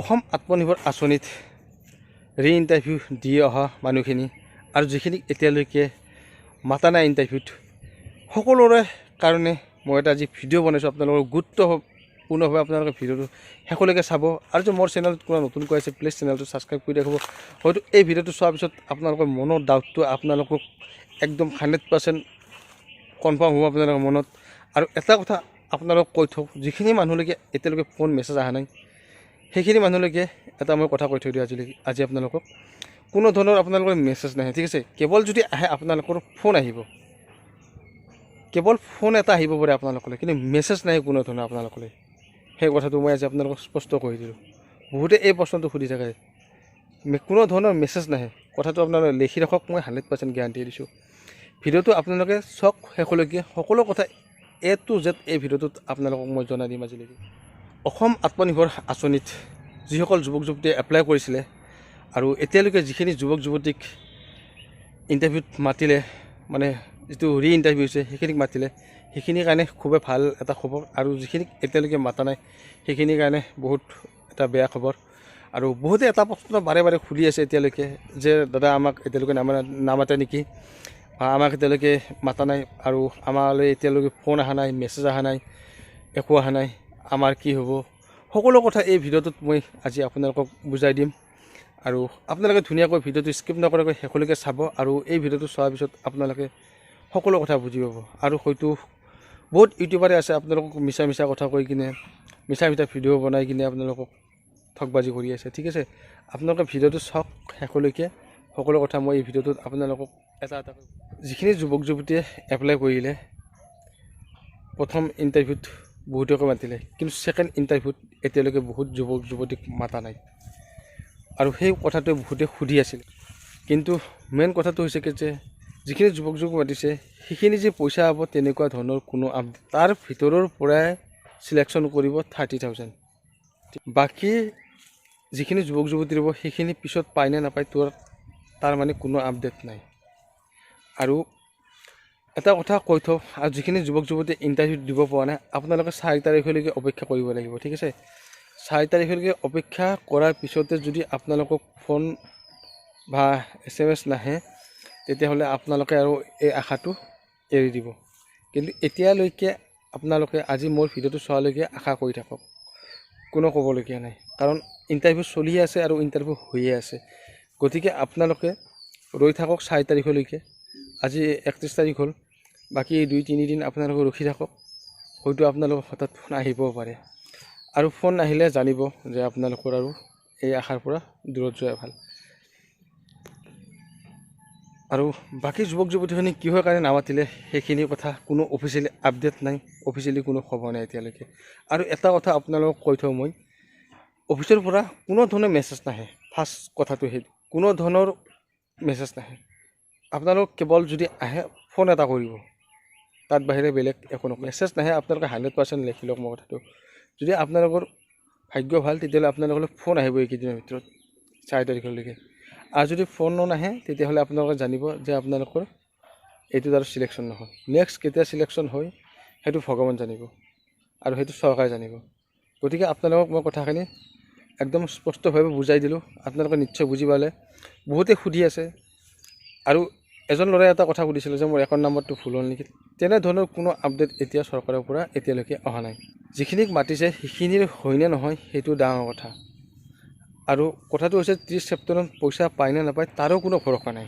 অসম আত্মনিৰ্ভৰ আঁচনিত ৰি ইণ্টাৰভিউ দি অহা মানুহখিনি আৰু যিখিনি এতিয়ালৈকে মাতা নাই ইণ্টাৰভিউত সকলোৰে কাৰণে মই এটা আজি ভিডিঅ' বনাইছোঁ। আপোনালোকৰ গুৰুত্বপূৰ্ণভাৱে আপোনালোকে ভিডিঅ'টো শেষলৈকে চাব। আৰু যে মোৰ চেনেলত কোনো নতুনকৈ আছে প্লিজ চেনেলটো ছাবস্ক্ৰাইব কৰি ৰাখিব। হয়তো এই ভিডিঅ'টো চোৱাৰ পিছত আপোনালোকৰ মনৰ ডাউটটো আপোনালোকক একদম 100% কনফাৰ্ম হ'ব আপোনালোকৰ মনত। আৰু এটা কথা আপোনালোকক কৈ থওঁ, যিখিনি মানুহলৈকে এতিয়ালৈকে ফোন মেছেজ অহা নাই সেইখিনি মানুহলৈকে এটা মই কথা কৈ থৈ দিওঁ আজি আপোনালোকক, কোনো ধৰণৰ আপোনালোকৰ মেছেজ নাহে, ঠিক আছে। কেৱল যদি আহে আপোনালোকৰ ফোন আহিব, কেৱল ফোন এটা আহিব পাৰে আপোনালোকলৈ, কিন্তু মেছেজ নাহে কোনো ধৰণৰ আপোনালোকলৈ। সেই কথাটো মই আজি আপোনালোকক স্পষ্ট কৰি দিলোঁ। বহুতে এই প্ৰশ্নটো সুধি থাকে, কোনো ধৰণৰ মেছেজ নাহে। কথাটো আপোনালোকে লিখি ৰাখক, মই 100% গেৰাণ্টি দিছোঁ। ভিডিঅ'টো আপোনালোকে চাওক শেষলৈকে, সকলো কথা A to Z এই ভিডিঅ'টোত আপোনালোকক মই জনাই দিম আজিলৈকে। অসম আত্মনিৰ্ভৰ আঁচনিত যিসকল যুৱক যুৱতীয়ে এপ্লাই কৰিছিলে আৰু এতিয়ালৈকে যিখিনি যুৱক যুৱতীক ইণ্টাৰভিউত মাতিলে, মানে যিটো ৰি ইণ্টাৰভিউ হৈছে সেইখিনিক মাতিলে, সেইখিনিৰ কাৰণে খুবেই ভাল এটা খবৰ। আৰু যিখিনিক এতিয়ালৈকে মাতা নাই সেইখিনিৰ কাৰণে বহুত এটা বেয়া খবৰ। আৰু বহুতে এটা প্ৰশ্ন বাৰে বাৰে সুধি আছে এতিয়ালৈকে যে দাদা আমাক এতিয়ালৈকে নামাতে নেকি, আমাক এতিয়ালৈকে মাতা নাই আৰু আমালৈ এতিয়ালৈকে ফোন অহা নাই, মেছেজ অহা নাই, একো অহা নাই, আমাৰ কি হ'ব। সকলো কথা এই ভিডিঅ'টোত মই আজি আপোনালোকক বুজাই দিম। আৰু আপোনালোকে ধুনীয়াকৈ ভিডিঅ'টো স্কিপ নকৰাকৈ শেষলৈকে চাব। আৰু এই ভিডিঅ'টো চোৱাৰ পিছত আপোনালোকে সকলো কথা বুজি পাব। আৰু হয়তো বহুত ইউটিউবাৰে আছে আপোনালোকক মিছা কথা কৈ কিনে, মিছা ভিডিঅ' বনাই কিনে আপোনালোকক ঠগবাজি কৰি আছে, ঠিক আছে। আপোনালোকে ভিডিঅ'টো চাওক শেষলৈকে, সকলো কথা মই এই ভিডিঅ'টোত আপোনালোকক এটা যিখিনি যুৱক যুৱতীয়ে এপ্লাই কৰিলে, প্ৰথম ইণ্টাৰভিউত বহুতকে মাতিলে, কিন্তু ছেকেণ্ড ইণ্টাৰভিউত এতিয়ালৈকে বহুত যুৱক যুৱতীক মাতা নাই। আৰু সেই কথাটোৱে বহুতে সুধি আছিল। কিন্তু মেইন কথাটো হৈছে কি যে যিখিনি যুৱক যুৱক মাতিছে সেইখিনি যে পইচা পাব তেনেকুৱা ধৰণৰ কোনো আপডেট, তাৰ ভিতৰৰ পৰাই চিলেকশ্যন কৰিব 30,000। বাকী যিখিনি যুৱক যুৱতী দিব সেইখিনি পিছত পায় নে নাপায় তাৰ মানে কোনো আপডেট নাই। আৰু এটা কথা কৈ থওঁ, আৰু যিখিনি যুৱক যুৱতীয়ে ইণ্টাৰভিউ দিব পৰা নাই আপোনালোকে 4 তাৰিখলৈকে অপেক্ষা কৰিব লাগিব, ঠিক আছে। 4 তাৰিখলৈকে অপেক্ষা কৰাৰ পিছতে যদি আপোনালোকক ফোন বা SMS নাহে তেতিয়াহ'লে আপোনালোকে আৰু এই আশাটো এৰি দিব। কিন্তু এতিয়ালৈকে আপোনালোকে আজি মোৰ ভিডিঅ'টো চোৱালৈকে আশা কৰি থাকক, কোনো ক'বলগীয়া নাই। কাৰণ ইণ্টাৰভিউ চলি আছে আৰু ইণ্টাৰভিউ হৈয়ে আছে। গতিকে আপোনালোকে ৰৈ থাকক 4 তাৰিখলৈকে। আজি 31 তাৰিখ হ'ল, বাকী 2-3 দিন আপোনালোকে ৰখি থাকক। হয়তো আপোনালোকৰ হঠাৎ ফোন আহিবও পাৰে। আৰু ফোন আহিলে জানিব যে আপোনালোকৰ আৰু এই আশাৰ পৰা দূৰত যোৱাই ভাল। আৰু বাকী যুৱক যুৱতীখিনি কিহৰ কাৰণে নামাতিলে সেইখিনি কথা কোনো অফিচিয়েলি আপডেট নাই, অফিচিয়েলি কোনো খবৰ নাই এতিয়ালৈকে। আৰু এটা কথা আপোনালোকক কৈ থওঁ, মই অফিচৰ পৰা কোনো ধৰণৰ মেছেজ নাহে। ফাৰ্ষ্ট কথাটো সেই, কোনো ধৰণৰ মেছেজ নাহে। আপোনালোক কেৱল যদি আহে ফোন এটা কৰিব, তাত বাহিৰে বেলেগ একো নকয়। মেছেজ নাহে, আপোনালোকে 100% লিখি লওক মোৰ কথাটো। যদি আপোনালোকৰ ভাগ্য ভাল তেতিয়াহ'লে আপোনালোকলৈ ফোন আহিব এইকেইদিনৰ ভিতৰত 4 তাৰিখলৈকে। আৰু যদি ফোনো নাহে তেতিয়াহ'লে আপোনালোকে জানিব যে আপোনালোকৰ এইটোত আৰু চিলেকশ্যন নহয়। নেক্সট কেতিয়া চিলেকশ্যন হয় সেইটো ভগৱান জানিব আৰু সেইটো চৰকাৰে জানিব। গতিকে আপোনালোকক মই কথাখিনি একদম স্পষ্টভাৱে বুজাই দিলোঁ, আপোনালোকে নিশ্চয় বুজি পালে। বহুতে সুধি আছে। আৰু এজন ল'ৰাই এটা কথা সুধিছিলে যে মোৰ একাউণ্ট নম্বৰটো ভুল হ'ল নেকি। তেনেধৰণৰ কোনো আপডেট এতিয়া চৰকাৰৰ পৰা এতিয়ালৈকে অহা নাই। যিখিনিক মাতিছে সেইখিনিৰ হয়নে নহয় সেইটো ডাঙৰ কথা। আৰু কথাটো হৈছে 30 ছেপ্টেম্বৰত পইচা পায় নে নাপায় তাৰো কোনো ভৰসা নাই।